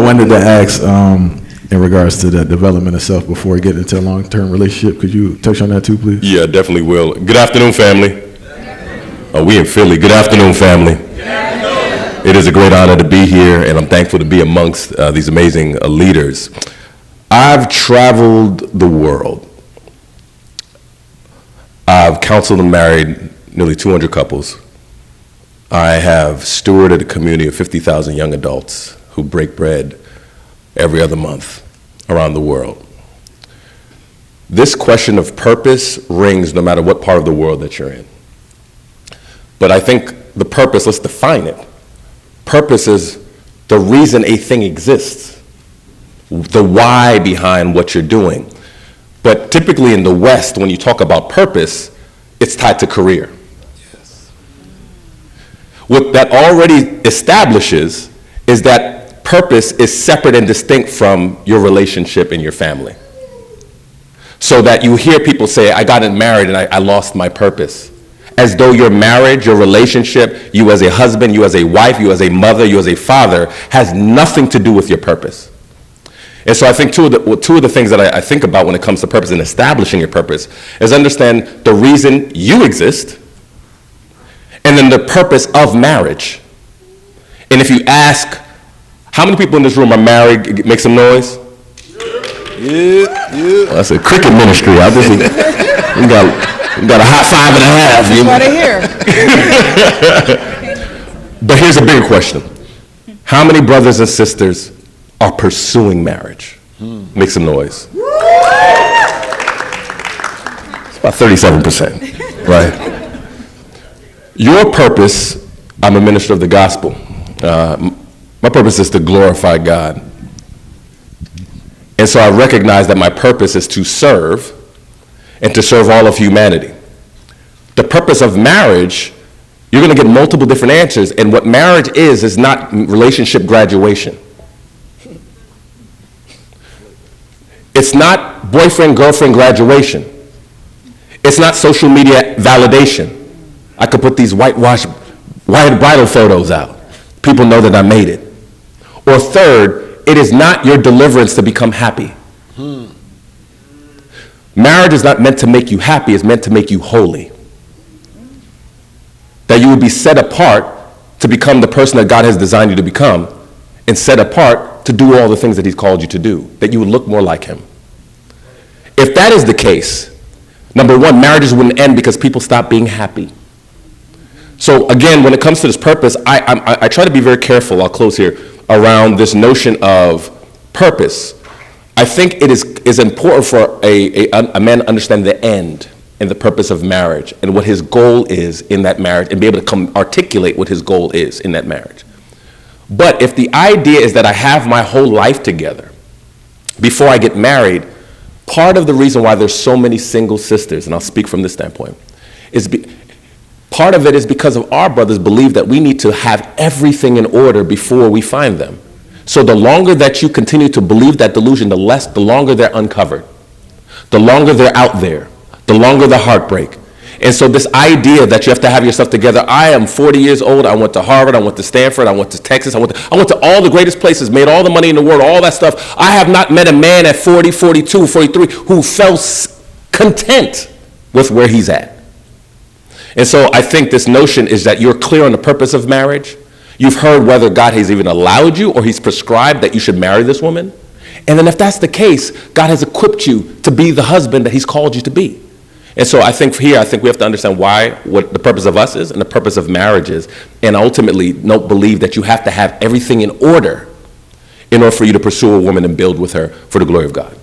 wanted to ask in regards to the development of self before getting into a long-term relationship. Could you touch on that too, please? Yeah, definitely will. Good afternoon, family. We in Philly. Good afternoon, family. It is a great honor to be here, and I'm thankful to be amongst these amazing leaders. I've traveled the world. I've counseled and married nearly 200 couples. I have stewarded a community of 50,000 young adults who break bread every other month around the world. This question of purpose rings no matter what part of the world that you're in. But I think the purpose, let's define it. Purpose is the reason a thing exists, the why behind what you're doing. But typically in the West, when you talk about purpose, it's tied to career. Yes. What that already establishes is that purpose is separate and distinct from your relationship and your family. So that you hear people say, I got married and I lost my purpose. As though your marriage, your relationship, you as a husband, you as a wife, you as a mother, you as a father, has nothing to do with your purpose. And so I think two of the things that I think about when it comes to purpose and establishing your purpose is understand the reason you exist and then the purpose of marriage. And if you ask, how many people in this room are married, make some noise? Yeah. Well, that's a cricket ministry. We got a hot 5.5. Right here. But here's a bigger question. How many brothers and sisters are pursuing marriage? Make some noise. It's about 37%, right? Your purpose, I'm a minister of the gospel. My purpose is to glorify God. And so I recognize that my purpose is to serve and to serve all of humanity. The purpose of marriage, you're going to get multiple different answers, and what marriage is not relationship graduation. It's not boyfriend-girlfriend graduation. It's not social media validation. I could put these white bridal photos out. People know that I made it. Or third, it is not your deliverance to become happy. Marriage is not meant to make you happy, it's meant to make you holy. That you would be set apart to become the person that God has designed you to become, and set apart to do all the things that he's called you to do, that you would look more like him. If that is the case, number one, marriages wouldn't end because people stop being happy. So again, when it comes to this purpose, I try to be very careful, I'll close here, around this notion of purpose. I think it is important for a man to understand the end and the purpose of marriage and what his goal is in that marriage and be able to articulate what his goal is in that marriage. But if the idea is that I have my whole life together before I get married, part of the reason why there's so many single sisters, and I'll speak from this standpoint, part of it is because of our brothers believe that we need to have everything in order before we find them. So the longer that you continue to believe that delusion, the longer they're uncovered, the longer they're out there, the longer the heartbreak. And so this idea that you have to have yourself together, I am 40 years old, I went to Harvard, I went to Stanford, I went to Texas, I went to all the greatest places, made all the money in the world, all that stuff. I have not met a man at 40, 42, 43 who felt content with where he's at. And so I think this notion is that you're clear on the purpose of marriage. You've heard whether God has even allowed you or he's prescribed that you should marry this woman. And then if that's the case, God has equipped you to be the husband that he's called you to be. And so I think we have to understand what the purpose of us is and the purpose of marriage is, and ultimately don't believe that you have to have everything in order for you to pursue a woman and build with her for the glory of God.